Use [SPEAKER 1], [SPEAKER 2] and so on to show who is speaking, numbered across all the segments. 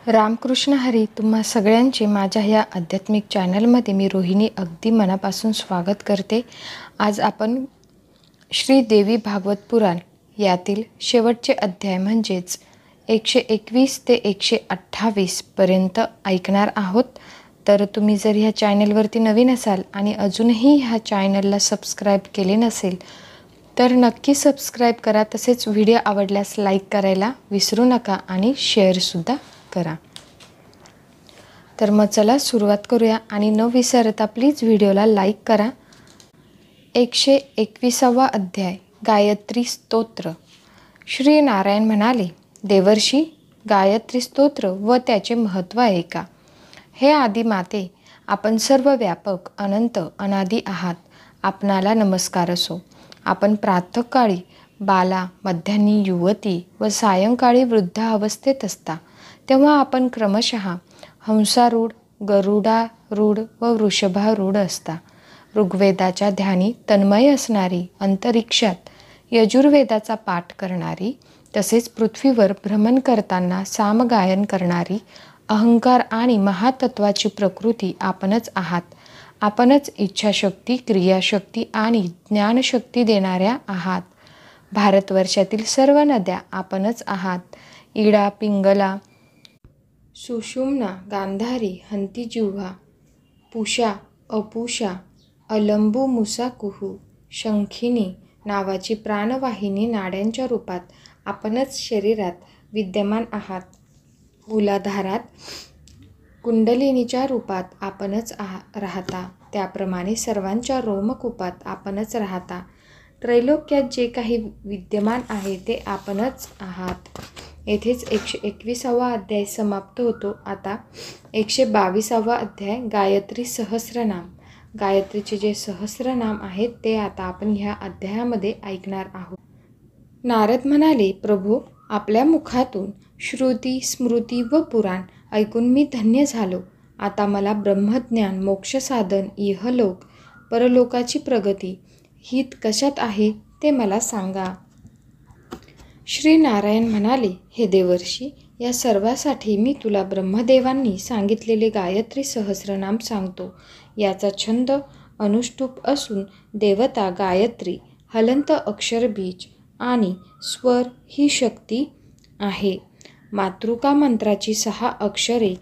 [SPEAKER 1] रामकृष्ण हरी. तुम्हा सगळ्यांचे माझ्या ह्या आध्यात्मिक चॅनलमध्ये मी रोहिणी अगदी मनापासून स्वागत करते. आज आपण श्री देवी भागवत पुराण यातील शेवटचे अध्याय म्हणजेच 121 ते 128 पर्यंत ऐकणार आहोत. तर तुम्ही जर ह्या चॅनलवरती नवीन असाल आणि अजूनही ह्या चॅनलला सबस्क्राईब केले नसेल तर नक्की सबस्क्राईब करा. तसेच व्हिडिओ आवडल्यास लाईक करायला विसरू नका आणि शेअरसुद्धा करा. तर मग चला सुरुवात करूया आणि न विसरता प्लीज व्हिडिओला लाईक करा. 121वा अध्याय गायत्री स्तोत्र. श्री नारायण म्हणाले, देवर्षी, गायत्री स्तोत्र व त्याचे महत्त्व ऐका. हे आदिमाते, आपण सर्व व्यापक, अनंत, अनादी आहात. आपणाला नमस्कार असो. आपण प्रातःकाळी बाला, मध्यान्ही युवती व सायंकाळी वृद्ध अवस्थेत असता तेव्हा आपण क्रमशः हंसारूढ, गरुडारूढ व वृषभारूढ असता. ऋग्वेदाच्या ध्यानी तन्मय असणारी, अंतरिक्षात यजुर्वेदाचा पाठ करणारी, तसेच पृथ्वीवर भ्रमण करताना सामगायन करणारी, अहंकार आणि महातत्वाची प्रकृती आपणच आहात. आपणच इच्छाशक्ती, क्रियाशक्ती आणि ज्ञानशक्ती देणाऱ्या आहात. भारतवर्षातील सर्व नद्या आपणच आहात. इडा, पिंगला, सुषुम्ना, गांधारी, हंतीजिव्हा, पूषा, अपूषा, अलंबू, मुसाकुहू, शंखिनी नावाची प्राणवाहिनी नाड्यांच्या रूपात आपणच शरीरात विद्यमान आहात. मूलाधारात कुंडलिनीच्या रूपात आपणच राहता. त्याप्रमाणे सर्वांच्या रोमकूपात आपणच राहता. त्रैलोक्यात जे काही विद्यमान आहे ते आपणच आहात. येथेच 121वा अध्याय समाप्त होतो. आता 122वा अध्याय गायत्री सहस्रनाम. गायत्रीचे जे सहस्रनाम आहेत ते आता आपण ह्या अध्यायामध्ये ऐकणार आहोत. नारद म्हणाले, प्रभो, आपल्या मुखातून श्रुती, स्मृती व पुराण ऐकून मी धन्य झालो. आता मला ब्रह्मज्ञान, मोक्षसाधन, इहलोक परलोकाची प्रगती, हित कशात आहे ते मला सांगा. श्री नारायण म्हणाले, हे देवर्षी, या सर्वासाठी मी तुला ब्रह्मदेवांनी सांगितलेले गायत्री सहस्रनाम सांगतो. याचा छंद अनुष्टुप असून देवता गायत्री, हलंत अक्षर बीज आणि स्वर ही शक्ती आहे. मातृका मंत्राची 6 अक्षरे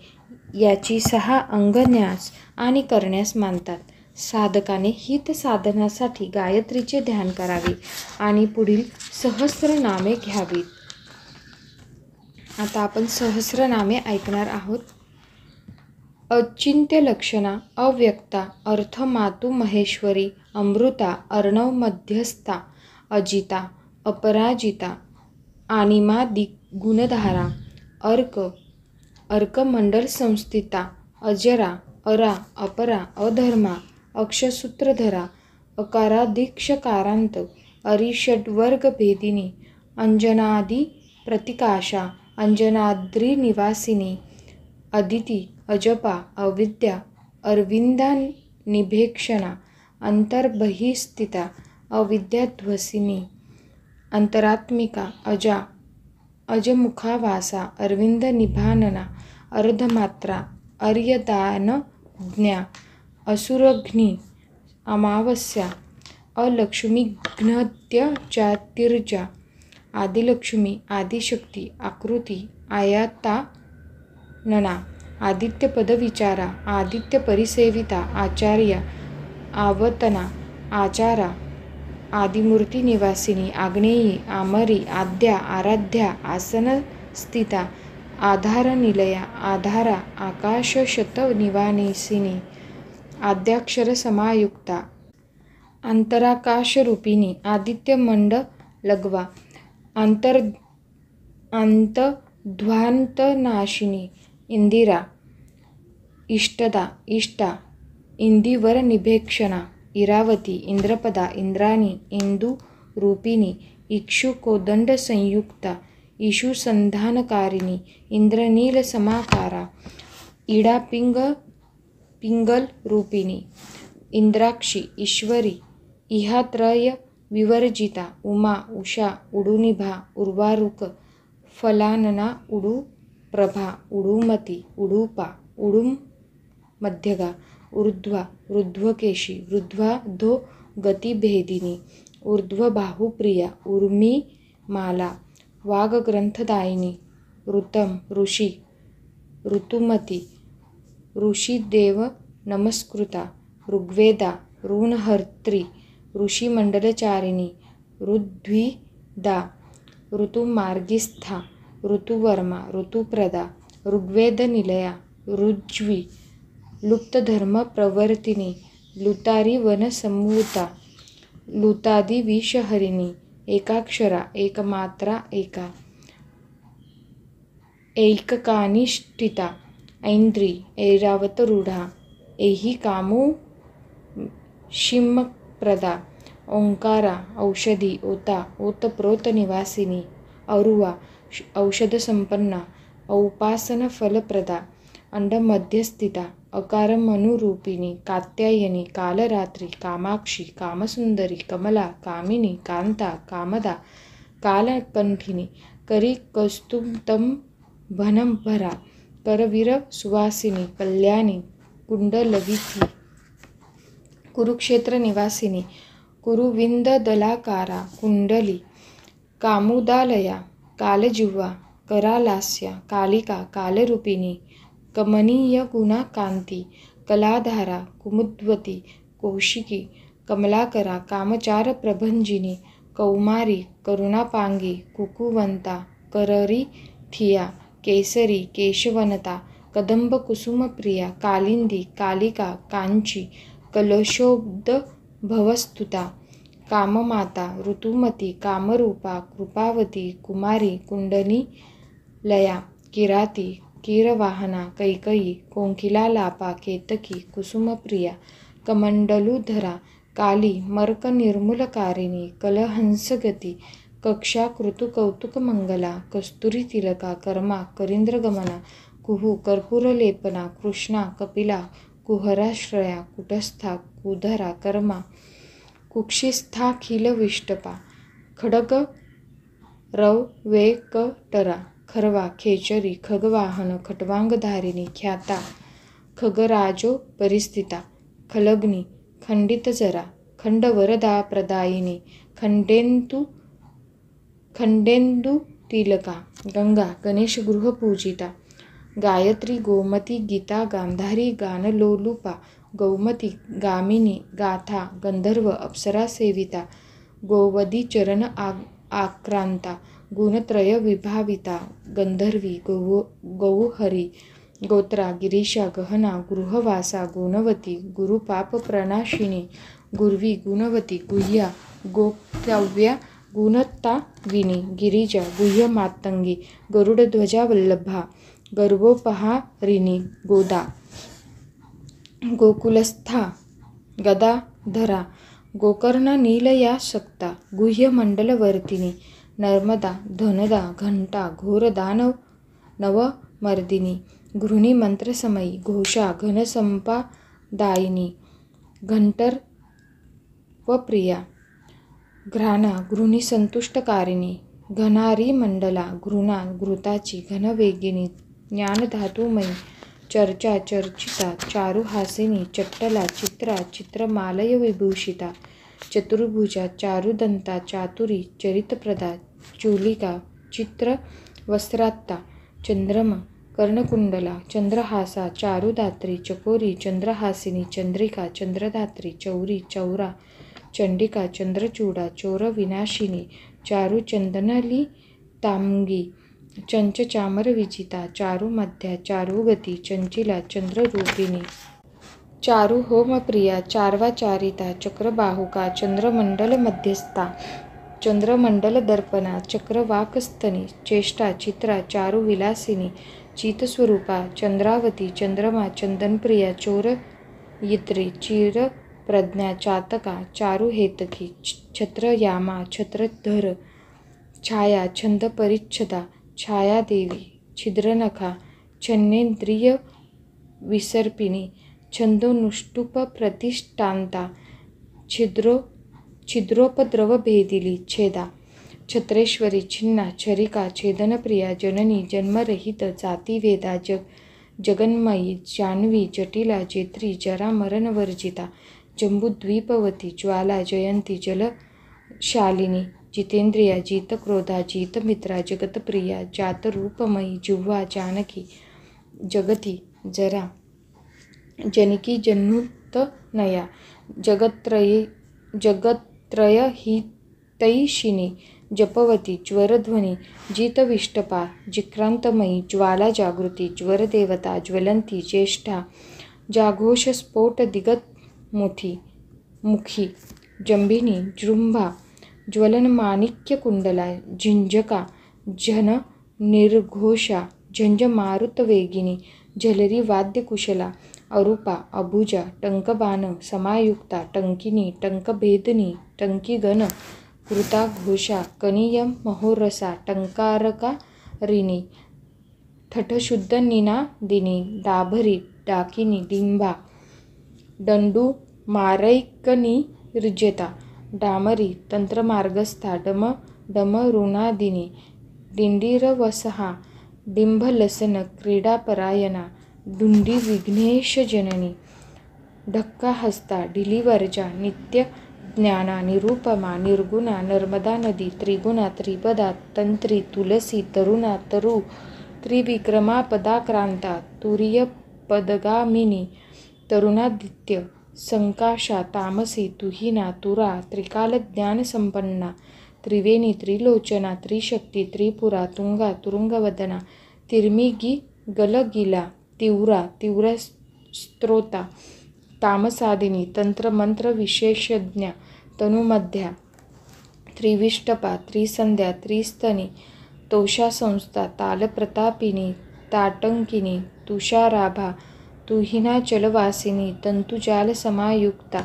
[SPEAKER 1] याची 6 अंगन्यास आणि करण्यास मानतात. साधकाने हित साधनासाठी गायत्रीचे ध्यान करावे आणि पुढील सहस्रनामे घ्यावीत. आता आपण सहस्रनामे ऐकणार आहोत. अचिंत्य लक्षणा, अव्यक्ता, अर्थ मातु महेश्वरी, अमृता, अर्णव मध्यस्था, अजिता, अपराजिता, आणिमा गुणधारा, अर्क, अर्कमंडल संस्थिता, अजरा, अरा, अपरा, अधर्मा, अक्षसूत्रधरा, अकाराधीक्षकारांत, अरिषड्वर्ग भेदिनी, अंजनादी प्रतिकाशा, अंजनाद्री निवासिनी, अदिती, अजपा, अविद्या, अरविंदा निभेक्षणा, अंतर्बहिस्थिता, अविद्याध्वसिनी, अंतरात्मिका, अजा, अजमुखावासा, अरविंद निभानना, अर्धमात्रा, अर्यदानज्ञा, असुरघ्नी, अमावस्या, अलक्ष्मीघ्नत्यजातिर्जा, आदिलक्ष्मी, आदिशक्ती, आकृती, आयातानना, आदित्यपदविचारा, आदित्यपरिसेविता, आचार्या, आवतना, आचारा, आदिमूर्ती निवासिनी, आग्नेयी, आमरी, आद्या, आराध्या, आसनस्थिता, आधारनिलया, आधारा, आकाशशतनिवासिनी, आद्याक्षर समायुक्ता, अंतराकाशरूपिणी, आदित्यमंडलग्वा, अंतध्वान्तनाशिनी, इंदिरा, इष्टदा, इष्टा, इंदिवरनिभेक्षणा, इरावती, इंद्रपदा, इंद्राणी, इंदुरूपिणी, इक्षुकोदंडसंयुक्ता, इषुसंधानकारिणी, इंद्रनीलसमाकारा, इडा पिंगलरूपिणी, इंद्राक्षी, ईश्वरी, इहात्रय विवर्जिता, उमा, उषा, उडुनिभा, उर्वारुक, फलानना, उडुपी, प्रभा उडुमती उडुपा उडुम मध्यगा ऊर्ध्वा ऊर्ध्वकेशी ऊर्ध्वाधो गतिभेदिनी ऊर्ध्वबाहुप्रिया ऊर्मिमाला वाग्ग्रंथदायिनी ऋतम ऋषी ऋतुमती ऋषिदेव नमस्कृता ऋग्वेदा ऋणहर्त्री ऋषिमंडलचारिणी ऋद्विदा ऋतुमार्गिस्था ऋतुवर्मा ऋतुप्रदा ऋग्वेदनिलया ऋज्वी लुप्तधर्म प्रवर्तिनी लुतारी वनसंभूता लुतादी विषहरिणी एकाक्षरा एकमात्रा एका ऐककानिष्ठिता ऐन्द्री ऐरावतरूढा एहि कामो शिमप्रदा ओंकारा औषधी ओता ओतप्रोत निवासिनी अरुवा औषधसंपन्ना औपासनफलप्रदा अंडमध्यस्थिता अकारमनुरूपिणी कात्यायनी कालरात्री कामाक्षी कामसुंदरी कमला कामिनी कांता कामदा कालकंठिनी करी कस्तुतम भनभरा करवीर सुवासिनी कल्याणी कुंडलविथी कुरुक्षेत्र निवासिनी कुरुविंददलाकारा कुंडली कामुदालया कालजिह्वा करालास्या कालिका कालरूपिणी कमनीय गुणाकांती कलाधारा कुमुद्वती कौशिकी कमलाकरा कामचार प्रभंजिनी कौमारी करुणापांगी कुकुवंता कररी थिया केसरी केशवनता कदंब कुसुमप्रिया कालिंदी कालिका कांची कलशोब्द भवस्तुता काममाता ऋतुमती कामरूपा कृपावती कुमारी कुंडनी लया किराती कीरवाहना कैकयी कोंकिलालापा केतकी कुसुमप्रिया कमंडलुधरा काली मर्कनिर्मूलकारिणी कलहंसगती कक्षा कृतुकौतुकमंगला कस्तुरीतिलका कर्मा करींद्रगमना कुहू कर्पूरलेपना कृष्णा कपिला कुहराश्रया कुटस्था कुधरा कर्मा कुक्षिस्थाखिलविष्टपा खडग रववेकटरा खरवा खेचरी खगवाहन खट्वांगधारिणी ख्याता खगराजो परिस्थिता खलग्नी खंडितजरा खंडवरदा प्रदायिनी खंडेन्दुतिलका गंगा गणेशगृहपूजिता गायत्री गोमती गीता गांधारी गानलोलुपा गौमती गामिनी गाथा गंधर्व अप्सरा सेविता गोवदी चरण आक्रांता गुणत्रय विभाविता गंधर्वी गौहरी गोत्रा गिरीशा गहना गृहवासा गुणवती गुरुपापप्रणाशिनी गुर्वी गुणवती गुह्या गोप्तव्या गुणताविनी गिरिजा गुह्यमातंगी गरुडध्वजा वल्लभा गर्भोपहारिणी गोदा गोकुलस्था गदाधरा गोकर्णा नीलया सक्ता गुह्यमंडलवर्तिनी नर्मदा धनदा घंटा घोरदानव नवमर्दिनी गृहिणी मंत्रसमयी घोषा घनसंपादायिनी घंटर व प्रिया घ्राणा गृहिणी संतुष्टकारिणी घनारी मंडला घृणा घृताची घनवेगिनी ज्ञानधातुमयी चर्चा चर्चिता चारुहासिनी चट्टला चित्रा चित्रमालय विभूषिता चतुर्भुजा चारुदंता चातुरी चरितप्रदा चूलिका चित्रवस्त्रात्ता चंद्रमा कर्णकुंडला चंद्रहासा चारुदात्री चकोरी चंद्रहासिनी चंद्रिका चंद्रधात्री चौरी चौरा चंडिका चंद्रचूडा चोरविनाशिनी चारुचंदनली तांगी चंचचामरविजिता चारुमध्या चारुगती चंचिला चंद्ररूपिणी चारु होमप्रिया चार्वाचारिता चक्रबाहुका चंद्रमंडलमध्यस्था चंद्रमंडलदर्पणा चक्रवाकस्तनी चेष्टा चित्रा चारुविलासिनी चितस्वरूपा चंद्रावती चंद्रमा चंदनप्रिया चोरयित्री चिरप्रज्ञा चातका चारुहेतकी छत्रयामा छत्रधर छाया छंदपरिच्छदा छायादेवी छिद्रनखा छन्नेन्द्रिय विसर्पिणी छंदोनुष्टुप प्रतिष्ठांता छिद्रोपद्रवभेदिली छेदा छत्रेश्वरी छिन्ना छरिका छेदनप्रिया जननी जन्मरहित जातिवेदा जगन्मयी जान्हवी जटिला जेत्री जरा मरणवर्जिता जम्बूद्वीपवती ज्वाला जयंती जलशालिनी जितेंद्रिया जितक्रोधा जितमित्रा जगतप्रिया जातरूपमयी जिह्वा जानकी जगती जरा जनिकी जन्नुतनया जगत्त्रयहितैषिणी जपवती ज्वरध्वनी जितविष्टपा जिक्रांतमयी ज्वाला जागृती ज्वरदेवता ज्वलंती ज्येष्ठा जाघोषस्फोट दिगतमुखी जंभिनी जृंभा ज्वलनमाणिक्यकुंडला झिंजका झन निर्घोषा झंझमारुतवेगिनी झलरी वाद्यकुशला अरूपा अबुजा टंकबाण समायुक्ता टंकिनी टंकभेदनी टंकीगण कृताघोषा कनीय महोरसा टंकारकारिणी ठठशुद्धनिनादिनी डाभरी डाकिनी डिंबा दंडुमारैकनिर्जता डामरी तंत्रमार्गस्था डमरुणादिनी डिंडीरवसहा डिंभलसन क्रीडापरायणा डुंडी विघ्नेशजननी ढक्काहस्ता ढिलीवर्जा नित्यज्ञाना निरुपमा निर्गुणा नर्मदा नदी त्रिगुणा त्रिपदा तंत्री तुलसी तरुणा तरु त्रिविक्रमा पदाक्रांता तुरीयपदगामिनी तरुणादित्य संकाशा तामसी तुहिना तुरा त्रिकालज्ञानसंपन्ना त्रिवेणी त्रिलोचना त्रिशक्ती त्रिपुरा तुंगा तुरुंगवदना तिर्मिगी गलगिला तीव्रस्त्रोता तामसादिनी तंत्रमंत्र विशेषज्ञा तनुमध्या त्रिविष्टपा त्रिसंध्या त्रिस्तनी तोषासंस्था तालप्रतापिनी ताटंकिनी तुषाराभा तुहिनाचलवासिनी तंतुजालसमायुक्ता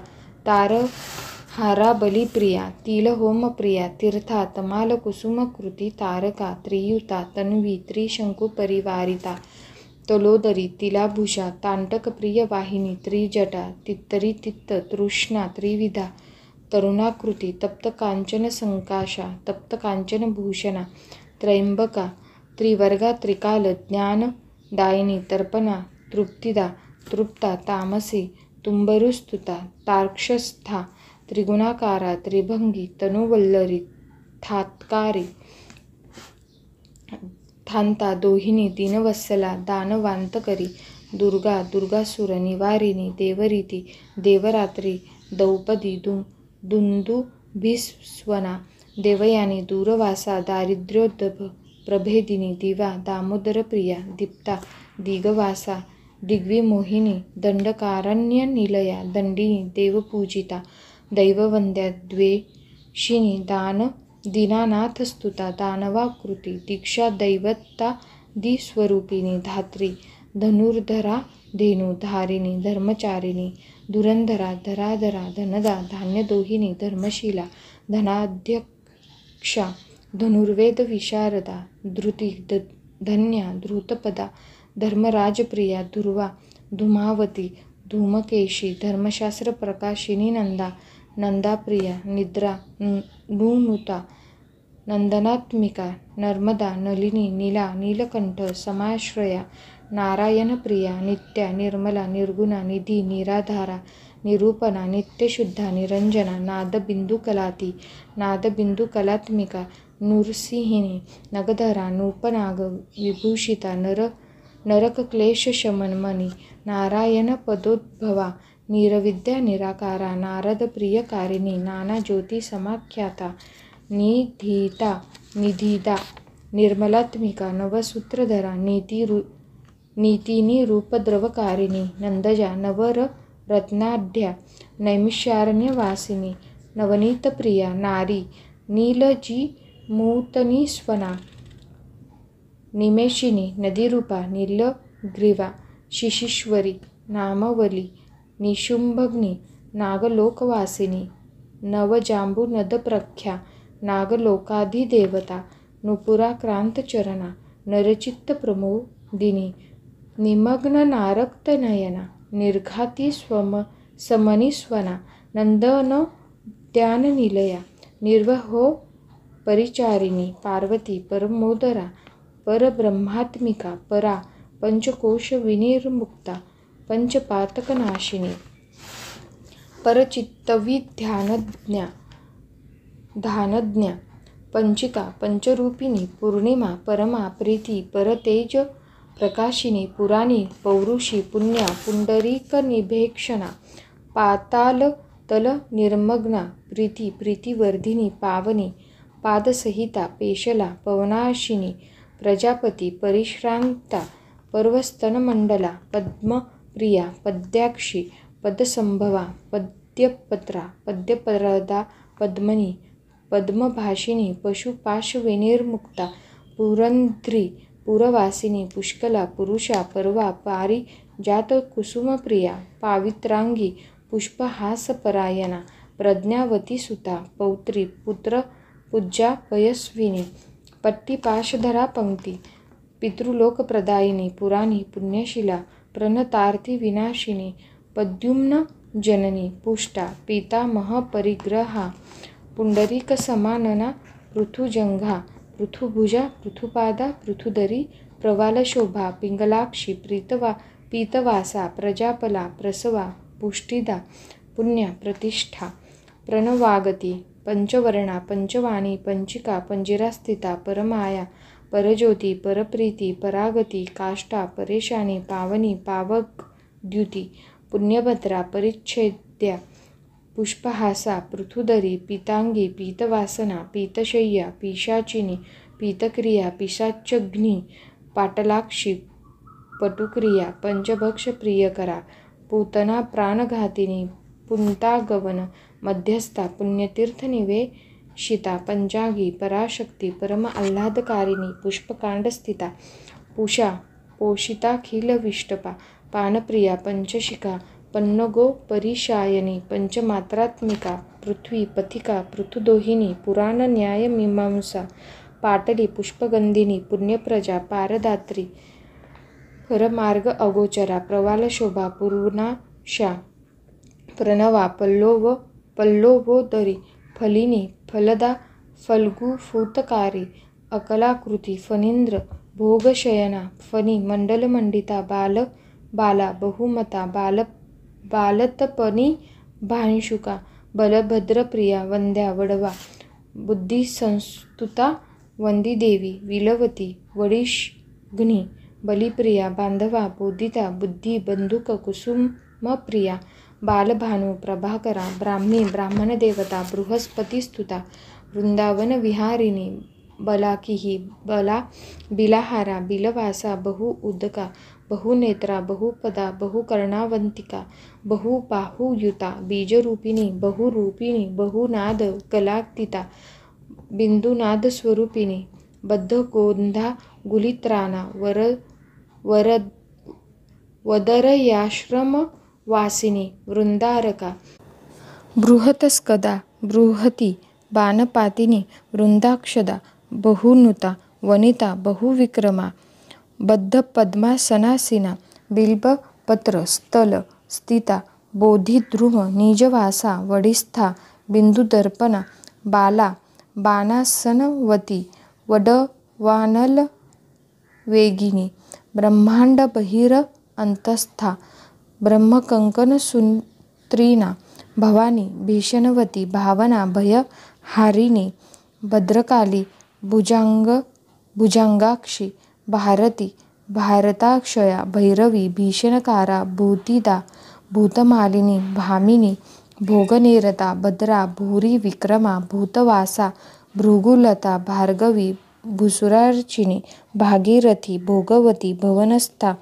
[SPEAKER 1] तारहारा बलिप्रिया तिलहोमप्रिया तीर्था तमालकुसुमकृती तारका त्रियुता तन्वी त्रिशंकुपरिवारिता तलोदरी तिलाभूषा तांटकप्रियवाहिनी त्रिजटा तित्तरितित्त तृष्णा त्रिविधा तरुणाकृती तप्तकांचनसंकाशा तप्तकांचनभूषणा त्रयंबका त्रिवर्गा त्रिकाल ज्ञानदायिनी तर्पणा तृप्तिदा तृप्ता तामसी तुम्बरुस्तुता तार्क्षस्था त्रिगुणाकारा त्रिभंगी तनुवल्लरी थात्कारी थांता दोहिनी दीनवत्सला दानवांतकरी दुर्गा दुर्गासुर निवारिणी देवरीती देवरात्री द्रौपदी दुंदुभिस्वना देवयानी दूरवासा दारिद्र्योद्भव प्रभेदिनी दिवा दामोदरप्रिया दीप्ता दिगवासा दिग्विमोहिनी दंडकारण्यनिलया दंडिनी देवपूजिता दैववंद्या द्वेषिणी दीनानाथस्तुता दानवाकृती दीक्षा दैवतादिस्वरूपिणी धात्री धनुर्धरा धेनु धारिणी धर्मचारिणी धुरंधरा धराधरा धनदा धान्यदोहिनी धर्मशीला धनाध्यक्षा धनुर्वेद विशारदा धृती धन्या धृतपदा धर्मराजप्रिया धुर्वा धूमावती धूमकेशी धर्मशास्त्र प्रकाशिनी नंदा नंदाप्रिया निद्रा नुनुता नंदनात्मिका नर्मदा नलिनी नीला नीलकंठ समाश्रया नारायणप्रिया नित्या निर्मला निर्गुणा निधी निराधारा निरूपणा नित्यशुद्धा निरंजना नादबिंदुकलाती नादबिंदुकलात्मिका नृसिंहिणी नगधरा नूपनाग विभूषिता नरकक्लेशशमनमणी नारायणपदोद्भवा निरविद्या निराकारा नारदप्रियकारिणी नानाज्योतिसमाख्याता निधिदा निर्मलात्मिका नवसूत्रधरा नीतिनिरूपद्रवकारिणी नंदजा नवरत्नाढ्या नैमिषारण्यवासिनी नवनीतप्रिया नारी नीलजिमूतनिस्वना निमेषिनी नदीरूपा नीलग्रीवा शिशीश्वरी नामवली निशुंभग्नी नागलोकवासिनी नवजांबुनदप्रख्या नागलोकाधिदेवता नुपुराक्रांतचरणा नरचित्तप्रमोदिनी निमग्ननारक्तनयना निर्घाती समनिस्वना नंदनोद्याननिलया निर्वहो परिचारिणी पार्वती परमोदरा परब्रह्मात्मिका परा पंचकोश विनिर्मुक्ता पंचपातकनाशिनी ध्यानज्ञा पंचिका पंचरूपिणी पूर्णिमा परमा प्रीती परतेज प्रकाशिनी पुराणी पौरुषी पुण्या पुंडरीकनिभेक्षणा पाताल तल निर्मग्ना प्रीतिवर्धिनी पावनी पादसहिता पेशला पवनाशिनी प्रजापती परिश्रांता पर्वस्तनमंडला पद्मप्रिया पद्याक्षी पदसंभवा पद्यपत्रा पद्यपरदा पद्मनी पद्मभाषिणी पशुपाशविनिर्मुक्ता पुरंध्री पुरवासिनी पुष्कला पुरुषा पर्वा पारिजातकुसुमप्रिया पावित्रांगी पुष्पहासपरायणा प्रज्ञावती सुता पौत्री पुत्रपूज्या पयस्विनी पट्टीपाशधरा पंक्ती पितृलोकप्रदायिनी पुराणी पुण्यशिला प्रणतार्थी विनाशिनी पद्युम्न जननी पुष्टा पितामहपरिग्रहा पुंडरीकसमानना पृथुजंघा पृथुभुजा पृथुपादा पृथुदरी प्रवालशोभा पिंगलाक्षी पीतवासा प्रजापला प्रसवा पुष्टिदा पुण्या प्रतिष्ठा प्रणवागती पंचवर्णा पंचवाणी पंचिका पंजिरास्थिता परमाया परज्योती परप्रीती परागती काष्ठा परेशानी पावनी पावकद्युती पुण्यभद्रा परिच्छेद्या पुष्पहासा पृथुदरी पीतांगी पीतवासना पीतशय्या पिशाचिनी पीतक्रिया पिशाच्यग्नी पाटलाक्षी पटुक्रिया पंचभक्ष प्रियकरा पूतना प्राणघातिनी पुंतागवन मध्यस्था पुण्यतीर्थनिवेशिता पंचांगी पराशक्ती परम आल्हादकारिणी पुष्पकांडस्थिता पूषा पोषिताखिलविष्टपा पानप्रिया पंचशिखा पन्नगो परिशायनी पंचमात्रात्मिका पृथ्वी पथिका पृथुदोहिनी पुराणन्यायमीमांसा पाटली पुष्पगंधिनी पुण्यप्रजा पारदात्री परमार्ग अगोचरा प्रवालशोभा पूर्णाशा प्रणवा पल्लोवोदरी फलिनी फलदा फल्गुफूतकारी अकलाकृती फणींद्र भोगशयना फणी मंडलमंडिता बाला बहुमता बालतपनी भांशुका बलभद्रप्रिया वंद्या वडवा बुद्धिसंस्तुता वंदीदेवी विलवती वडिष्घ्नी बलिप्रिया बांधवा बोधिता बुद्धी बंधुक कुसुमप्रिया बालभानु प्रभाकरा ब्राह्मी ब्राह्मणदेवता बृहस्पतिस्तुता वृंदावन विहारिणी बलाकिही बिलाहारा बिलवासा बहु उदका बहुनेत्रा बहुपदा बहुकर्णावंतिका बहुबाहुयुता बीजरूपिणी बहुरूपिणी बहुनाद कलातीता बिंदुनादस्वरूपिणी बद्धकोंधा गुलित्राना वदरयाश्रमवासिनी वृंदारका बृहतस्कदा बृहती बाणपातिनी वृंदाक्षदा बहुनुता वनिता बहुविक्रमा बद्धपद्मासनासीना बिल्बपत्र स्थल स्थिता बोधिद्रुम निजवासा वडिस्था बिंदुदर्पणा बाला बाणासनवती वडवानल वेगिनी ब्रह्मांड बहिर अंतस्था ब्रह्मकंकणसूत्रीना भवानी भीषणवती भावना भयहारिणी भद्रकाली भुजंगाक्षी भारती भारताक्षया भैरवी भीषणकारा भूतिदा भूतमालिनी भामिनी भोगनिरता भद्रा भूरी विक्रमा भूतवासा भृगुलता भार्गवी भूसुरार्चिनी भागीरथी भोगवती भवनस्था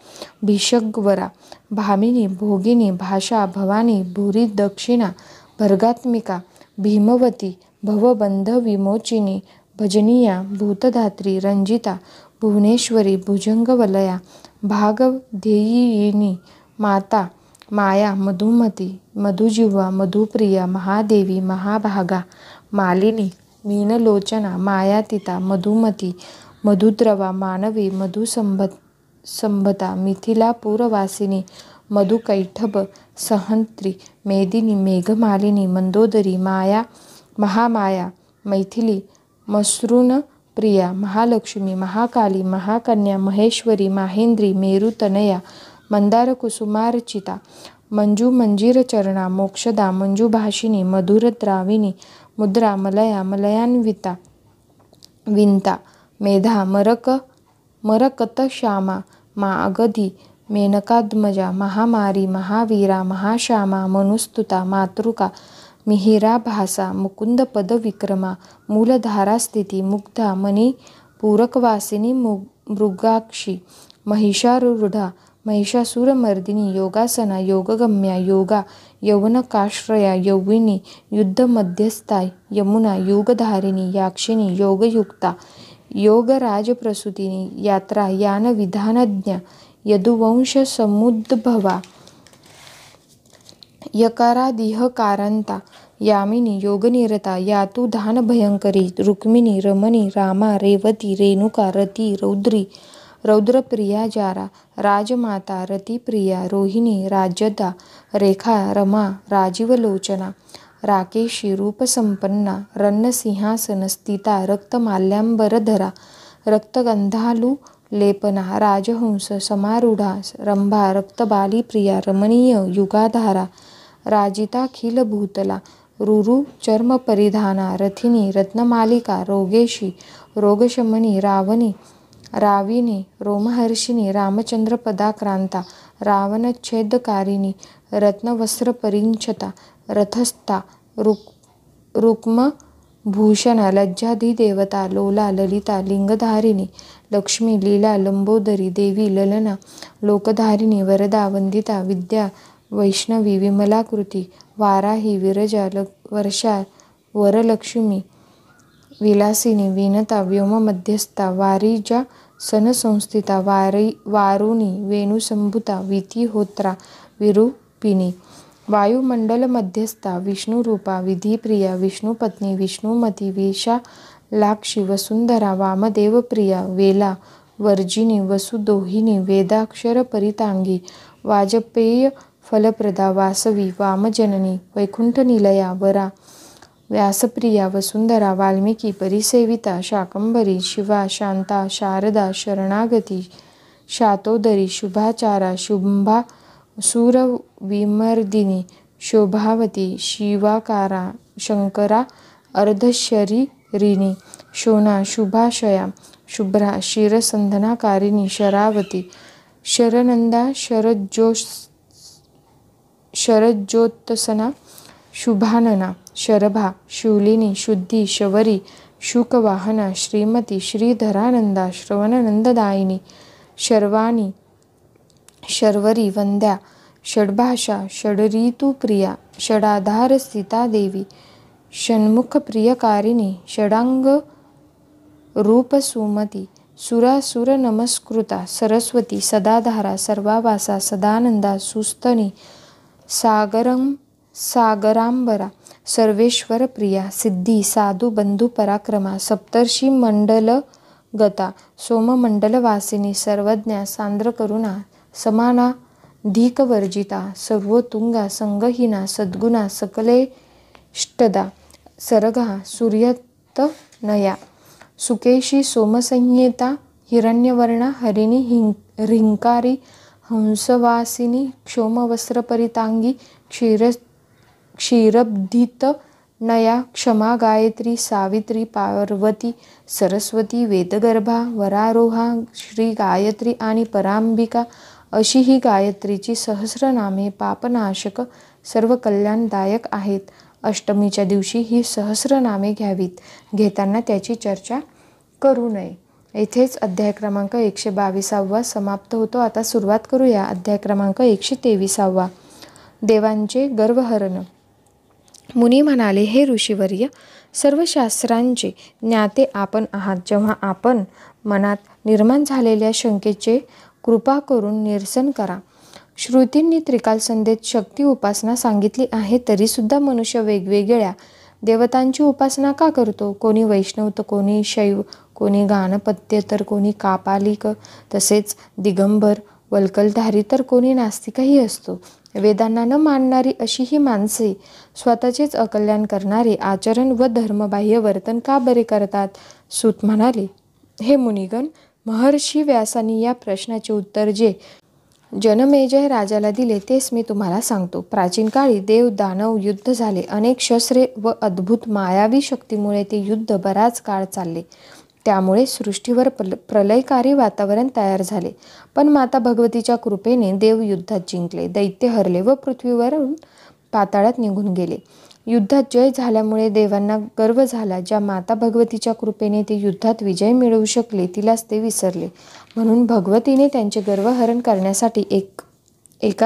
[SPEAKER 1] भीषग्वरा भामिनी भोगिनी भाषा भवानी भूरी दक्षिणा भर्गात्मिका भीमवती भवबंधविमोचिनी भजनीया भूतधात्री रंजिता भुवनेश्वरी भुजंगवलया भागध्येयिनी माता माया मधुमती मधुजिह्वा मधुप्रिया महादेवी महाभागा मालिनी मीनलोचना मायातीता मधुमती मधुद्रवा मानवी मधुसंभता मिथिलापुरवासिनी मधुकैटभ सहंत्री मेदिनी मेघमालिनी मंदोदरी माया महामाया मैथिली मसृण प्रिया, महालक्ष्मी, महाकाली, महाकन्या, महेश्वरी, माहेंद्री, मेरुतनया, मंदार कुसुमार्चिता, मंजू मंजीर चरणा, मोक्षदा, मंजूभाषिणी, मधुरद्राविणी, मुद्रा, मलया, मलयान्विता, विंता, मेधा, मरकतश्यामा, मागधी, मेनकाद्मजा, महामारी, महावीरा, महाश्यामा, मनुस्तुता, मातृका, मिहिरा, भासा, मुकुंद पदविक्रमा, मूलधारा स्थिती, मुग्धा, मणिपूरकवासिनी, मृगाक्षी, महिषारूढा, महिषासुरमर्दिनी, योगासना, योगगम्या, योगा, यौवनकाश्रया, यौविनी, युद्धमध्यस्था, यमुना, योगधारिणी, याक्षिणी, योगयुक्ता, योगराजप्रसूतिनी, यात्रा, यानविधानज्ञा, यदुवंशसमुद्भवा, यकारादिहकारान्ता, यामिनी, योगनिरता, यातु धानभयंकरी, रुक्मिणी, रमणी, रामा, रेवती, रेणुका, रती, रौद्री, रौद्रप्रिया, जारा, राजमाता, रतिप्रिया, रोहिणी, राजदा, रेखा, रमा, राजीवलोचना, राकेशी, रूपसंपन्ना, रन्नसिंहासनस्थिता, रक्तमाल्यांबरधरा, रक्तगंधालुलेपना, राजहंस समारूढा, रंभा, रक्तबालीप्रिया, रमणीय, युगाधारा, राजिताखिलभूतला, रुरु, चर्मपरिधाना, रथिनी, रत्नमालिका, रोगेशी, रोगशमनी, राविणी, रोमहर्षिणी, रामचंद्रपदाक्रांता, रावणच्छेदकारिणी, रत्नवस्त्रपरिंछता, रथस्था, रुक्मभूषणा, लज्जाधिदेवता, लोला, ललिता, लिंगधारिणी, लक्ष्मी, लीला, लंबोदरी, देवी, ललना, लोकधारिणी, वरदा, वंदिता, विद्या, वैष्णवी, विमलाकृती, वाराही, विरजा, वर्षा, वरलक्ष्मी, विलासिनी, विनता, व्योममध्यस्था, वारिजा, सनसंस्थिता, वारुणी, वेणुसंभूता, वितिहोत्रा, विरूपिणी, वायुमंडलमध्यस्था, विष्णुरूपा, विधिप्रिया, विष्णुपत्नी, विष्णुमती, विशालाक्षी, वसुंधरा, वामदेवप्रिया, वेला, वर्जिनी, वसुदोहिनी, वेदाक्षरपरितांगी, वाजपेय फलप्रदा, वासवी, वामजननी, वैकुंठनिलया, वरा, व्यासप्रिया, वसुंधरा, वाल्मिकी, परिसेविता, शाकंभरी, शिवा, शांता, शारदा, शरणागती, शातोदरी, शुभाचारा, शुंभा, सूरविमर्दिनी, शोभावती, शिवाकारा, शंकरा, अर्धशरीरिणी, शोणा, शुभाशया, शुभ्रा, क्षीरसंधनाकारिणी, शरावती, शरनंदा, शरज्योत्सना, शुभानना, शरभा, शूलिनी, शुद्धी, शवरी, शुकवाहना, श्रीमती, श्रीधरानंदा, श्रवणनंददायिनी, शर्वाणी, शर्वरी, वंद्या, षड्भाषा, षडऋतुप्रिया, षडाधार स्थिता देवी, षण्मुखप्रियकारिणी, षडांग रूपसुमती, सुरासुरनमस्कृता, सरस्वती, सदाधारा, सर्वावासा, सदानंदा, सुस्तनी, सागरांबरा, सर्वेश्वर प्रिया, सिद्धी, साधू, बंधू, पराक्रमा, सप्तर्षी मंडलगता, सोममंडलवासिनी, सर्वज्ञा, सांद्रकरुणा, समानाधिकवर्जिता, सर्वोत्तुंगा, संगहीना, सद्गुणा, सकलेष्टदा, सरगा, सूर्यतनया, सुकेशी, सोमसंज्ञेता, हिरण्यवर्णा, हरिणी, ह्रिंकारी, हंसवासिनी, क्षोमवस्त्रपरितांगी, क्षीरब्धितनया, क्षमा, गायत्री, सावित्री, पार्वती, सरस्वती, वेदगर्भा, वरारोहा, श्री गायत्री आणि परांबिका अशी ही गायत्रीची सहस्रनामे पापनाशक, सर्व कल्याणदायक आहेत. अष्टमीच्या दिवशी ही सहस्रनामे घ्यावीत. घेताना त्याची चर्चा करू नये. येथेच अध्याय क्रमांक 122 समाप्त होतो. आता सुरुवात करूया अध्याय क्रमांक 123. देवांचे गर्वहरण. मुनी म्हणाले, हे ऋषीवर्य, सर्व शास्त्रांचे ज्ञाते आपण आहात. जेव्हा आपण मनात निर्माण झालेल्या शंकेचे कृपा करून निरसन करा. श्रुतींनी त्रिकाल संध्येत शक्ती उपासना सांगितली आहे, तरीसुद्धा मनुष्य वेगवेगळ्या देवतांची उपासना का करतो? कोणी वैष्णव तर कोणी शैव, कोणी गाणपत्य तर कोणी कापालिक, तसेच दिगंबर, वल्कलधारी तर कोणी नास्तिकही असतो. वेदांना न मानणारी अशी ही माणसे स्वतःचेच अकल्याण करणारे आचरण व धर्मबाह्य वर्तन का बरे करतात? सूत म्हणाले, हे मुनिगण, महर्षी व्यासांनी या प्रश्नाचे उत्तर जे जनमेजय राजाला दिले तेच मी तुम्हाला सांगतो. प्राचीन काळी देव दानव युद्ध झाले. अनेक शस्त्रे व अद्भुत मायावी शक्तीमुळे ते युद्ध बराच काळ चालले. त्यामुळे सृष्टीवर प्रलयकारी वातावरण तयार झाले. पण माता भगवतीच्या कृपेने देव युद्धात जिंकले, दैत्य हरले व पृथ्वीवरून पाताळात निघून गेले. युद्धात जय झाल्यामुळे देवांना गर्व झाला. ज्या माता भगवतीच्या कृपेने ते युद्धात विजय मिळवू शकले तिलाच ते विसरले. म्हणून भगवतीने त्यांचे गर्वहरण करण्यासाठी एक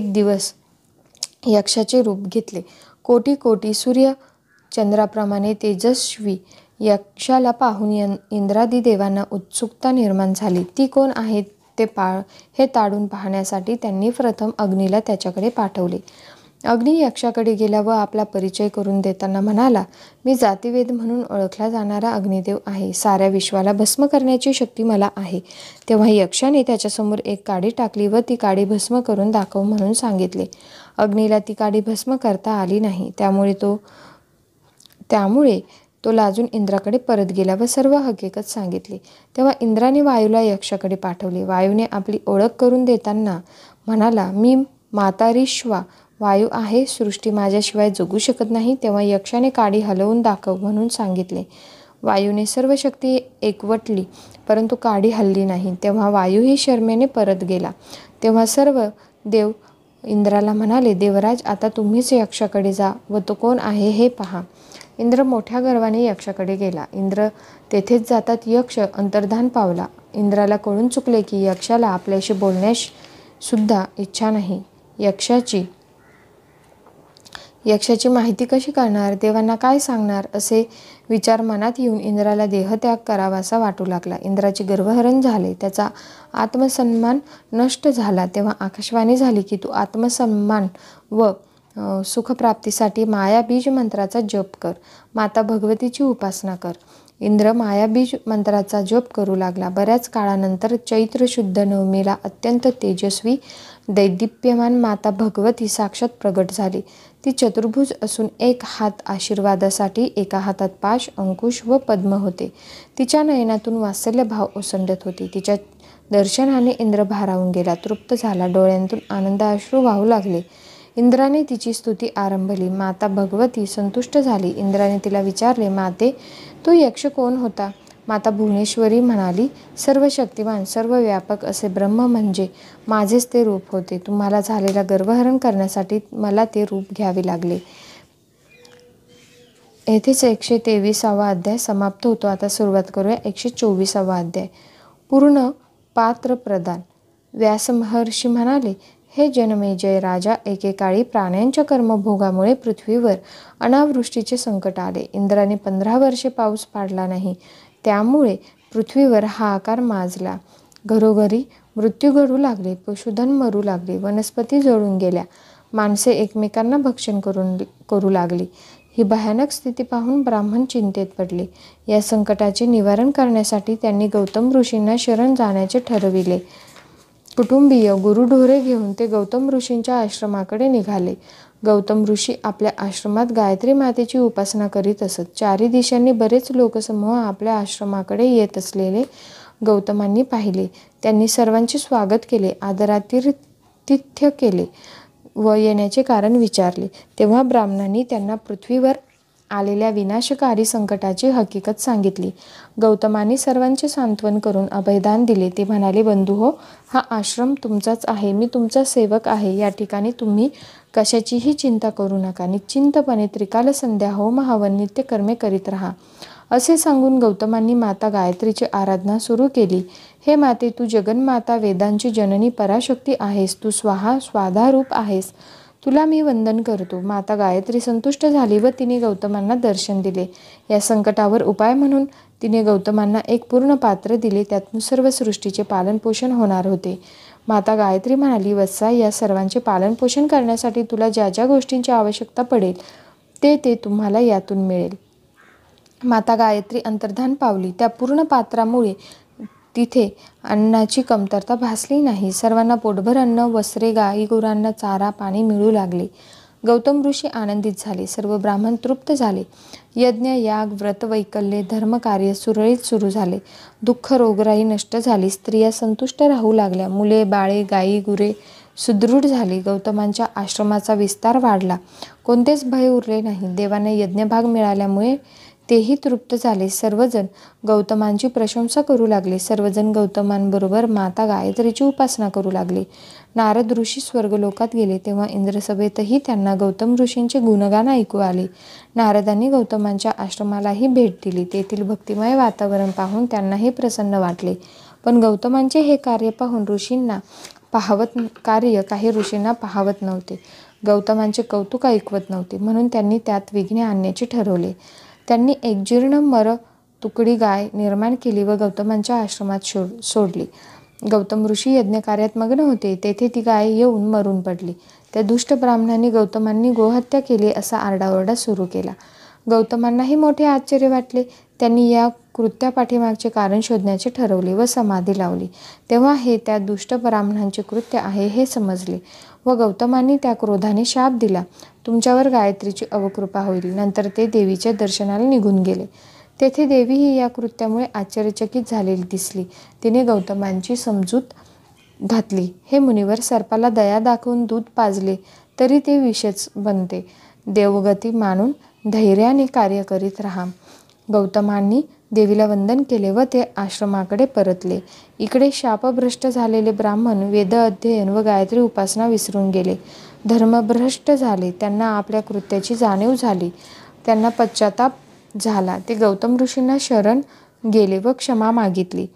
[SPEAKER 1] दिवस यक्षाचे रूप घेतले. कोटी कोटी सूर्य चंद्राप्रमाणे तेजस्वी यक्षाला पाहून इंद्रादी देवांना उत्सुकता निर्माण झाली. ती कोण आहे हे ताडून पाहण्यासाठी त्यांनी प्रथम अग्नीला त्याच्याकडे पाठवले. अग्नी यक्षाकडे गेला व आपला परिचय करून देताना म्हणाला, मी जातिवेद म्हणून ओळखला जाणारा अग्निदेव आहे. साऱ्या विश्वाला भस्म करण्याची शक्ती मला आहे. तेव्हा यक्षाने त्याच्यासमोर एक काडी टाकली व ती काडी भस्म करून दाखव म्हणून सांगितले. अग्नीला ती काडी भस्म करता आली नाही. त्यामुळे तो लाजून इंद्राकडे परत गेला व सर्व हकीकत सांगितली. तेव्हा इंद्राने वायूला यक्षाकडे पाठवले. वायूने आपली ओळख करून देताना म्हणाला, मी मातारीश्वा वायू आहे. सृष्टी माझ्याशिवाय जगू शकत नाही. तेव्हा यक्षाने काडी हलवून दाखव म्हणून सांगितले. वायूने सर्व शक्ती एकवटली परंतु काडी हलली नाही. तेव्हा वायूही शरमेने परत गेला. तेव्हा सर्व देव इंद्राला म्हणाले, देवराज, आता तुम्हीच यक्षाकडे जा व तो कोण आहे हे पहा. इंद्र मोठ्या गर्वाने यक्षाकडे गेला. इंद्र तेथेच जातात यक्ष अंतर्धान पावला. इंद्राला कळून चुकले की यक्षाला आपल्याशी बोलण्यास सुद्धा इच्छा नाही. यक्षाची माहिती कशी करणार, देवांना काय सांगणार असे विचार मनात येऊन इंद्राला देहत्याग करावासा वाटू लागला. इंद्राचे गर्वहरण झाले. त्याचा आत्मसन्मान नष्ट झाला. तेव्हा आकाशवाणी झाली की तू आत्मसन्मान व सुखप्राप्तीसाठी मायाबीज मंत्राचा जप कर. माता भगवतीची उपासना कर. इंद्र मायाबीज मंत्राचा जप करू लागला. बऱ्याच काळानंतर चैत्र शुद्ध नवमीला अत्यंत तेजस्वी दैदिप्यमान माता भगवती साक्षात प्रगट झाली. ती चतुर्भुज असून एक हात आशीर्वादासाठी, एका हातात पाश, अंकुश व पद्म होते. तिच्या नयनातून वात्सल्य भाव ओसंडत होते. तिच्या दर्शनाने इंद्र भारावून गेला, तृप्त झाला. डोळ्यांतून आनंदाश्रू वाहू लागले. इंद्राने तिची स्तुती आरंभली. माता भगवती संतुष्ट झाली. इंद्राने तिला विचारले, माते, तो यक्ष कोण होता? माता भुवनेश्वरी म्हणाली, सर्व शक्तिमान, सर्व व्यापक असे ब्रह्म म्हणजे माझेच ते रूप होते. तुम्हाला झालेला गर्वहरण करण्यासाठी मला ते रूप घ्यावे लागले. येथेच 123वा अध्याय समाप्त होतो. आता सुरुवात करूया 124वा अध्याय. पूर्ण पात्र प्रदान. व्यासमहर्षी म्हणाले, हे जनमेजय राजा, एकेकाळी प्राण्यांच्या कर्मभोगामुळे पृथ्वीवर अनावृष्टीचे संकट आले. इंद्राने 15 वर्षे पाऊस पाडला नाही. त्यामुळे पृथ्वीवर हाहाकार माजला. घरोघरी मृत्यू घडू लागले. पशुधन मरू लागले. वनस्पती जळून गेल्या. माणसे एकमेकांना भक्षण करू लागली. ही भयानक स्थिती पाहून ब्राह्मण चिंतेत पडले. या संकटाचे निवारण करण्यासाठी त्यांनी गौतम ऋषींना शरण जाण्याचे ठरविले. कुटुंबीय, गुरुढोरे घेऊन ते गौतम ऋषींच्या आश्रमाकडे निघाले. गौतम ऋषी आपल्या आश्रमात गायत्री मातेची उपासना करीत असत. चारी दिशांनी बरेच लोकसमूह आपल्या आश्रमाकडे येत असलेले गौतमांनी पाहिले. त्यांनी सर्वांचे स्वागत केले, आदरातिथ्य केले व येण्याचे कारण विचारले. तेव्हा ब्राह्मणांनी त्यांना पृथ्वीवर आलेल्या विनाशकारी संकटाची हकीकत सांगितली. गौतमांनी सर्वांचे सांत्वन करून अभयदान दिले. ते म्हणाले, बंधुहो, हा आश्रम तुमचाच आहे. मी तुमचा सेवक आहे. या ठिकाणी तुम्ही कशाचीही चिंता करू नका. निश्चिंतपणे त्रिकाल संध्या, होम, हवन, नित्यकर्मे करीत राहा. असे सांगून गौतमांनी माता गायत्रीची आराधना सुरू केली. हे माते, तू जगन्माता, वेदांची जननी, पराशक्ती आहेस. तू स्वाहा स्वाधा रूप आहेस. तुला मी वंदन करतो. माता गायत्री संतुष्ट झाली व तिने गौतमांना दर्शन दिले. या संकटावर उपाय म्हणून तिने गौतमांना एक पूर्ण पात्र दिले. त्यातून सर्व सृष्टीचे पालनपोषण होणार होते. माता गायत्री म्हणाली, वत्सा, या सर्वांचे पालनपोषण करण्यासाठी तुला ज्या ज्या गोष्टींची आवश्यकता पडेल ते तुम्हाला यातून मिळेल. माता गायत्री अंतर्धान पावली. त्या पूर्ण पात्रामुळे तिथे अन्नाची कमतरता भासली नाही. सर्वांना पोटभर अन्न, वस्त्रे, गाई गुरांना चारा पाणी मिळू लागले. गौतम ऋषी आनंदित झाले. सर्व ब्राह्मण तृप्त झाले. यज्ञ, याग, व्रत, वैकल्ये, धर्मकार्य सुरळीत सुरू झाले. दुःख, रोगराई नष्ट झाली. स्त्रिया संतुष्ट राहू लागल्या. मुले, बाळे, गाई गुरे सुदृढ झाली. गौतमांच्या आश्रमाचा विस्तार वाढला. कोणतेच भय उरले नाही. देवांना यज्ञभाग मिळाल्यामुळे तेही तृप्त झाले. सर्वजण गौतमांची प्रशंसा करू लागले. सर्वजण गौतमांबरोबर माता गायत्रीची उपासना करू लागले. नारद ऋषी स्वर्गलोकात गेले तेव्हा इंद्रसभेतही त्यांना गौतम ऋषींचे गुणगान ऐकू आले. नारदांनी गौतमांच्या आश्रमालाही भेट दिली. तेथील भक्तिमय वातावरण पाहून त्यांनाही प्रसन्न वाटले. पण गौतमांचे हे कार्य पाहून काही ऋषींना पाहवत नव्हते. गौतमांचे कौतुक ऐकवत नव्हते. म्हणून त्यांनी त्यात विघ्ने आणण्याचे ठरवले. त्यांनी एक जीर्ण मर तुकडी गाय निर्माण केली व गौतमांच्या आश्रमात सोडली. गौतम ऋषी यज्ञकार्यात मग्न होते. तेथे ती गाय येऊन मरून पडली. त्या दुष्ट ब्राह्मणांनी गौतमांनी गोहत्या केली असा आरडाओरडा सुरू केला. गौतमांनाही मोठे आश्चर्य वाटले. त्यांनी या कृत्यापाठीमागचे कारण शोधण्याचे ठरवले व समाधी लावली. तेव्हा हे त्या दुष्ट ब्राह्मणांचे कृत्य आहे हे समजले व गौतमांनी त्या क्रोधाने शाप दिला, तुमच्यावर गायत्रीची अवकृपा होईल. नंतर ते देवीच्या दर्शनाला निघून गेले. तेथे देवीही या कृत्यामुळे आश्चर्यचकित झालेली दिसली. तिने गौतमांची समजूत घातली. हे मुनिवर, सर्पाला दया दाखवून दूध पाजले तरी ते विषच बनते. देवगती मानून धैर्याने कार्य करीत राहा. गौतमांनी देवीला वंदन केले व ते आश्रमाकडे परतले. इकडे शापभ्रष्ट झालेले ब्राह्मण वेद अध्ययन व गायत्री उपासना विसरून गेले. धर्मभ्रष्ट झाले. त्यांना आपल्या कृत्याची जाणीव झाली. त्यांना पश्चाताप झाला. ते गौतम ऋषींना शरण गेले व क्षमा मागितली.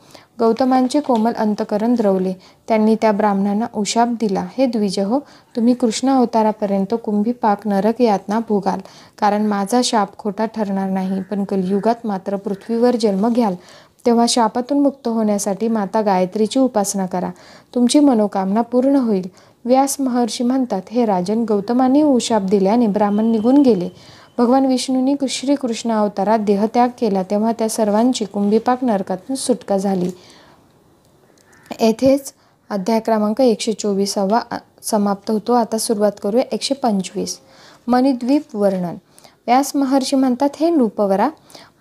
[SPEAKER 1] गौतमांचे कोमल अंतकरण द्रवले. त्यांनी त्या ब्राह्मणांना उशाप दिला, हे द्विजहो, तुम्ही कृष्ण अवतारापर्यंत कुंभीपाक नरक यातना भोगाल, कारण माझा शाप खोटा ठरणार नाही. पण कलियुगात मात्र पृथ्वीवर जन्म घ्याल. तेव्हा शापातून मुक्त होण्यासाठी माता गायत्रीची उपासना करा. तुमची मनोकामना पूर्ण होईल. व्यास महर्षी म्हणतात, हे राजन, गौतमांनी उशाप दिल्याने ब्राह्मण निघून गेले. भगवान विष्णूंनी श्रीकृष्ण अवतारात देहत्याग केला तेव्हा त्या सर्वांची कुंभीपाक नरकातून सुटका झाली. येथेच अध्याय क्रमांक 124 समाप्त होतो. आता सुरुवात करूया 125. मणिद्वीप वर्णन. व्यास महर्षी म्हणतात, हे नृपवरा,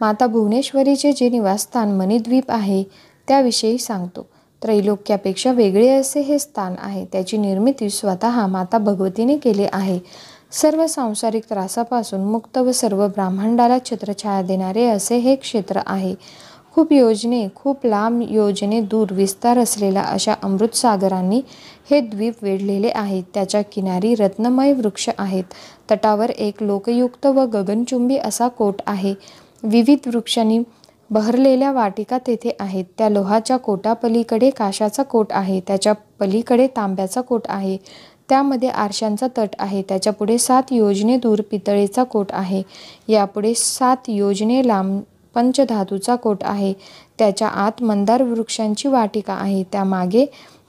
[SPEAKER 1] माता भुवनेश्वरीचे जे निवासस्थान मणिद्वीप आहे त्याविषयी सांगतो. त्रैलोक्यापेक्षा वेगळे असे हे स्थान आहे. त्याची निर्मिती स्वतः माता भगवतीने केली आहे. सर्व सांसारिक त्रासापासून मुक्त व सर्व ब्रह्मांडाला छत्रछाया देणारे असे हे क्षेत्र आहे. खूप लांब योजने दूर विस्तार असलेल्या अशा अमृतसागरांनी हे द्वीप वेढलेले आहे. त्याच्या किनारी रत्नमय वृक्ष आहेत. तटावर एक लोकयुक्त व गगनचुंबी असा कोट आहे. विविध वृक्षांनी बहरलेल्या वाटिका तेथे आहेत. त्या लोहाच्या कोटापलीकडे काशाचा कोट आहे. त्याच्या पलीकडे तांब्याचा कोट आहे. त्यामध्ये आरशांचा तट आहे. त्याच्या पुढे 7 योजने दूर पितळेचा कोट आहे. यापुढे 7 योजने लांब पंचधातूचा कोट आहे. त्याच्या आत मंदार वृक्षांची वाटिका आहे.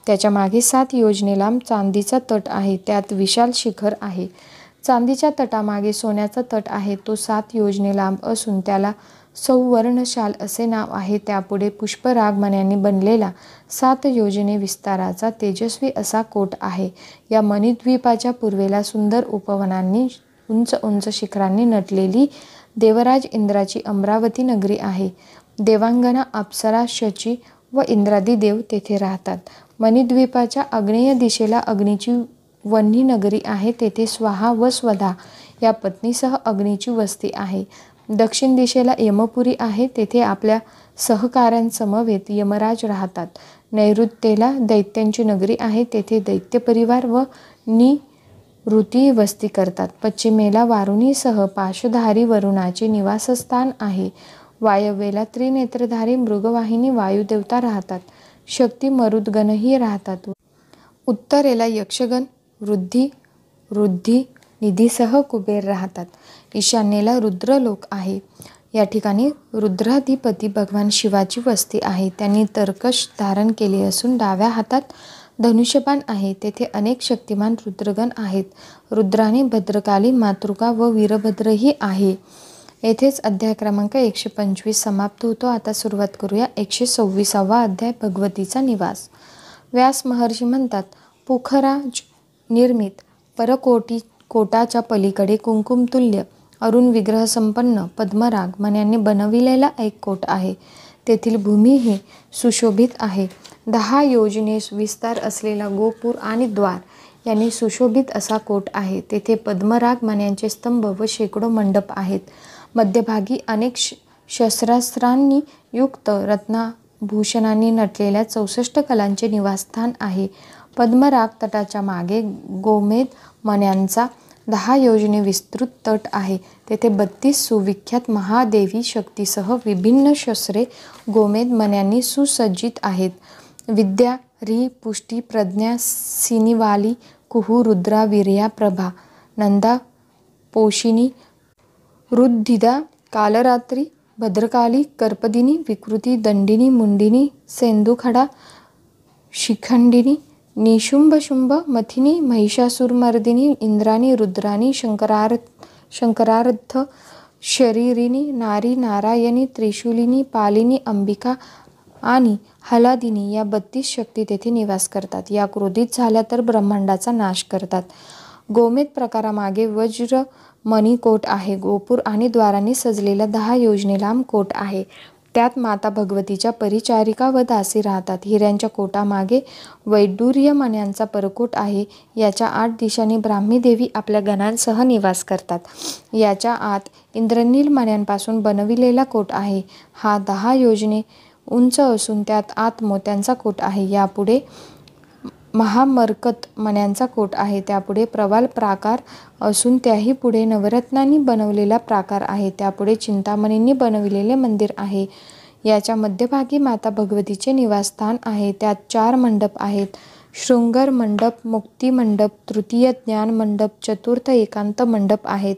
[SPEAKER 1] त्याच्या मागे 7 योजने लांब चांदीचा तट आहे. त्यात विशाल शिखर आहे. चांदीच्या तटामागे सोन्याचा तट आहे. तो 7 योजने लांब असून त्याला सौवर्णशाल असे नाव आहे. त्यापुढे पुष्पराग मण्यांनी बनलेला 7 योजने विस्ताराचा तेजस्वी असा कोट आहे. या मणिद्वीपाच्या पूर्वेला सुंदर उपवनांनी उंच उंच शिखरांनी नटलेली देवराज इंद्राची अमरावती नगरी आहे. देवांगना, अप्सरा, शची व इंद्रादी देव तेथे राहतात. मणिद्वीपाच्या आग्नेय दिशेला अग्नीची वन्ही नगरी आहे. तेथे स्वाहा व स्वधा या पत्नीसह अग्नीची वस्ती आहे. दक्षिण दिशेला यमपुरी आहे. तेथे आपल्या सहकाऱ्यांसमवेत यमराज राहतात. नैऋत्येला दैत्यांची नगरी आहे. तेथे दैत्य परिवार व निऋती वस्ती करतात. पश्चिमेला वारुणीसह पाशधारी वरुणाचे निवासस्थान आहे. वायव्येला त्रिनेत्रधारी मृगवाहिनी वायुदेवता राहतात. शक्ती मरुद्गणही राहतात. उत्तरेला यक्षगण रुद्धी निधीसह कुबेर राहतात. ईशान्येला रुद्रलोक आहे. या ठिकाणी रुद्राधिपती भगवान शिवाची वस्ती आहे. त्यांनी तरकश धारण केले असून डाव्या हातात धनुष्यबाण आहे. तेथे अनेक शक्तिमान रुद्रगण आहेत. रुद्राने भद्रकाली, मातृका व वीरभद्रही आहे. येथेच अध्याय क्रमांक 125 समाप्त होतो. आता सुरुवात करूया 126वा अध्याय, भगवतीचा निवास. व्यास महर्षी म्हणतात, पोखराज निर्मित परकोटाच्या पलीकडे कुंकुमतुल्य अरुण विग्रह संपन्न पद्मराग मण्यांनी बनविलेला एक कोट आहे. तेथील भूमी ही सुशोभित आहे. 10 योजने विस्तार असलेला गोपुर आणि द्वार यांनी सुशोभित असा कोट आहे. तेथे पद्मराग मण्यांचे स्तंभ व शेकडो मंडप आहेत. मध्यभागी अनेक शस्त्रास्त्रांनी युक्त रत्नाभूषणांनी नटलेल्या 64 कलांचे निवासस्थान आहे. पद्मराग तटाच्या मागे गोमेद मण्यांचा 10 योजने विस्तृत तट आहे. तेथे 32 सुविख्यात महादेवी शक्तीसह विभिन्न शस्त्रे गोमेद मण्यांनी सुसज्जित आहेत. विद्या, री, पुष्टी, प्रज्ञा, सिनीवाली, कुहू, रुद्रा, वीर्या, प्रभा, नंदा, पोषिणी, रुद्धिदा, कालरात्री, भद्रकाली, कर्पदिनी, विकृती, दंडिनी, मुंडिनी, सेंदुखडा, शिखंडिनी, निशुंभ, मथिनी, महिषासुरमर्दिनी, इंद्राणी, रुद्राणी, शंकरार्ध शरीरिणी, नारी, नारायणी, त्रिशूलिनी, पालिनी, अंबिका आणि हलादिनी या 32 शक्ती तेथे निवास करतात. या क्रोधित झाल्या तर ब्रह्मांडाचा नाश करतात. गोमेद प्रकारामागे वज्र मणिकोट आहे. गोपूर आणि द्वारांनी सजलेला 10 योजने लांब कोट आहे. त्यात माता भगवतीच्या परिचारिका व दासी राहतात. हिऱ्यांच्या कोटामागे वैडूर्य मण्यांचा परकोट आहे. याच्या 8 दिशांनी ब्राह्मी देवी आपल्या गणांसह निवास करतात. याच्या आत इंद्रनील मण्यांपासून बनविलेला कोट आहे. हा 10 योजने उंच असून त्यात आत मोत्यांचा कोट आहे. यापुढे महामरकत मण्यांचा कोट आहे. त्यापुढे प्रवाल प्राकार असून त्याही पुढे नवरत्नांनी बनवलेला प्राकार आहे. त्यापुढे चिंतामणींनी बनविलेले मंदिर आहे. याच्या मध्यभागी माता भगवतीचे निवासस्थान आहे. त्यात 4 मंडप आहेत. शृंगार मंडप, मुक्ती मंडप, तृतीय ज्ञान मंडप, चतुर्थ एकांत मंडप आहेत.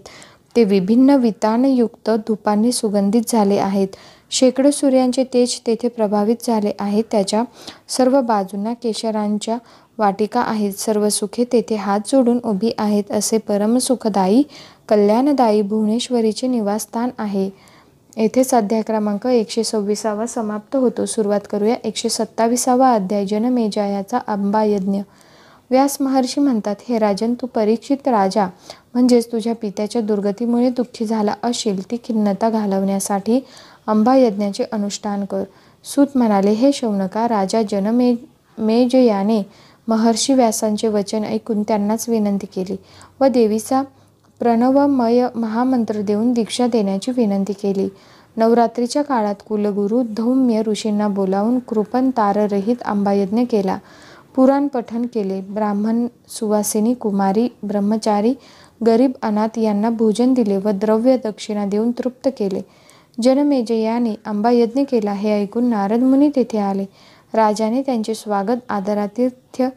[SPEAKER 1] ते विभिन्न वितानयुक्त धूपांनी सुगंधित झाले आहेत. शेकडो सूर्यांचे तेज तेथे प्रभावित झाले आहे. त्याच्या सर्व बाजूंना केशरांच्या वाटिका आहेत. सर्व सुखे तेथे हात जोडून उभी आहेत. असे परमसुखदायी कल्याणदायी भुवनेश्वरीचे निवासस्थान आहे. येथेच अध्याय क्रमांक 126वा समाप्त होतो. सुरुवात करूया 127वा अध्याय, जनमेजयाचा आंबायज्ञ. व्यास महर्षी म्हणतात, हे राजन, तू परीक्षित राजा म्हणजेच तुझ्या पित्याच्या दुर्गतीमुळे दुःखी झाला असशील. ती खिन्नता घालवण्यासाठी आंबायज्ञाचे अनुष्ठान कर. सूत म्हणाले, हे शौनका, राजा जनमेजयाने महर्षी व्यासांचे वचन ऐकून त्यांनाच विनंती केली व देवीचा प्रणवमय महामंत्र देऊन दीक्षा देण्याची विनंती केली. नवरात्रीच्या काळात कुलगुरू धौम्य ऋषींना बोलावून कृपणताररहित आंबायज्ञ केला. पुराण पठन केले. ब्राह्मण, सुवासिनी, कुमारी, ब्रह्मचारी, गरीब, अनाथ यांना भोजन दिले व द्रव्य दक्षिणा देऊन तृप्त केले. जनमेजयाने आंबायज्ञ केला हे ऐकून नारद मुनी तेथे आले. राजाने त्यांचे स्वागत आदरातिथ्य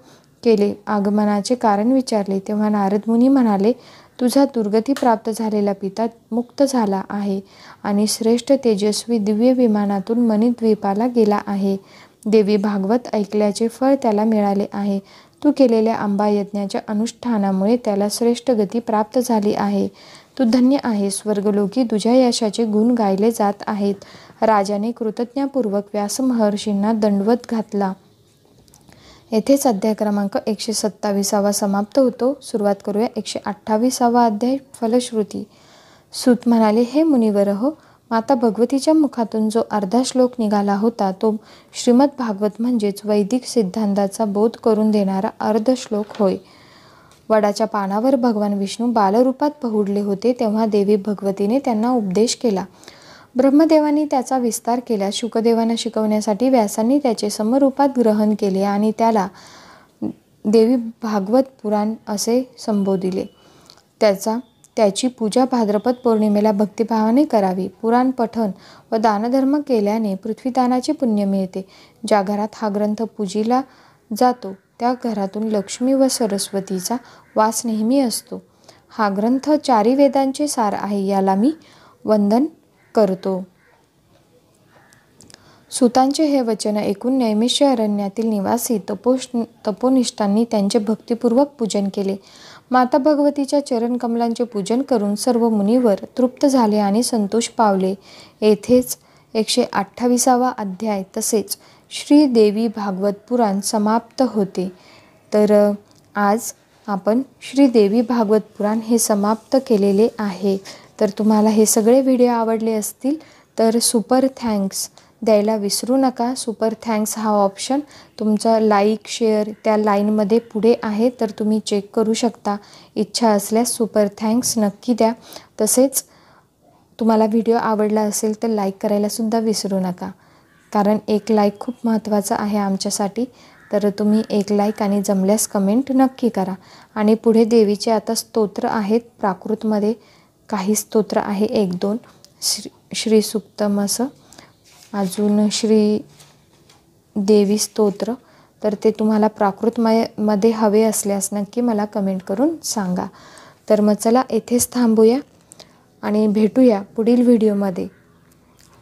[SPEAKER 1] केले. आगमनाचे कारण विचारले तेव्हा नारद मुनी म्हणाले, तुझा दुर्गती प्राप्त झालेला पिता मुक्त झाला आहे आणि श्रेष्ठ तेजस्वी दिव्य विमानातून मणिद्वीपाला गेला आहे. देवी भागवत ऐकल्याचे फळ त्याला मिळाले आहे. तू केलेल्या आंबायज्ञाच्या अनुष्ठानामुळे त्याला श्रेष्ठ गती प्राप्त झाली आहे. तू धन्य आहेस. स्वर्गलोकी तुझ्या यशाचे गुण गायले जात आहेत. राजाने कृतज्ञतापूर्वक व्यास महर्षींना दंडवत घातला. येथेच अध्याय क्रमांक 127वा समाप्त होतो. सुरुवात करूया 128वा अध्याय, फलश्रुती. सूत म्हणाले, हे मुनिवर हो, माता भगवतीच्या मुखातून जो अर्धा श्लोक निघाला होता तो श्रीमद भागवत म्हणजेच वैदिक सिद्धांताचा बोध करून देणारा अर्ध श्लोक होय. वडाच्या पानावर भगवान विष्णू बालरूपात पहुडले होते तेव्हा देवी भगवतीने त्यांना उपदेश केला. ब्रह्मदेवांनी त्याचा विस्तार केला. शुकदेवांना शिकवण्यासाठी व्यासांनी त्याचे समरूपात ग्रहण केले आणि त्याला देवी भागवत पुराण असे संबोधिले. त्याची पूजा भाद्रपद पौर्णिमेला भक्तिभावाने करावी. पुराण पठण व दानधर्म केल्याने पृथ्वीदानाचे पुण्य मिळते. ज्या घरात हा ग्रंथ पूजिला जातो त्या घरातून लक्ष्मी व सरस्वतीचा वास नेहमी असतो. हा ग्रंथ 4 वेदांचे सार आहे. याला मी वंदन करतो. सुतांचे हे वचन ऐकून नैमिष्य अरण्यातील निवासी तपोनिष्ठांनी त्यांचे भक्तिपूर्वक पूजन केले. माता भगवतीच्या चरणकमलांचे पूजन करून सर्व मुनिवर तृप्त झाले आणि संतोष पावले. येथेच 128वा अध्याय तसेच श्री देवी भागवत पुराण समाप्त होते. तर आज आपण श्री देवी भागवत पुराण हे समाप्त केलेले आहे. तर तुम्हाला हे सगळे व्हिडिओ आवडले असतील तर सुपर थँक्स द्यायला विसरू नका. सुपर थँक्स हा ऑप्शन तुमचा लाईक शेअर त्या लाईनमध्ये पुढे आहे, तर तुम्ही चेक करू शकता. इच्छा असल्यास सुपर थँक्स नक्की द्या. तसेच तुम्हाला व्हिडिओ आवडला असेल तर लाईक करायलासुद्धा विसरू नका, कारण एक लाईक खूप महत्त्वाचा आहे आमच्यासाठी. तर तुम्ही एक लाईक आणि जमल्यास कमेंट नक्की करा. आणि पुढे देवीचे आता स्तोत्र आहेत. प्राकृतमध्ये काही स्तोत्र आहे, 1-2 श्री सुक्तम असं, अजून श्री देवी स्तोत्र. तर ते तुम्हाला प्राकृतमध्ये हवे असल्यास नक्की मला कमेंट करून सांगा. तर मग चला इथेच थांबूया आणि भेटूया पुढील व्हिडिओमध्ये.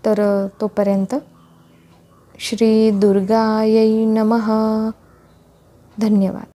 [SPEAKER 1] तर तोपर्यंत श्री दुर्गायै नमः. धन्यवाद.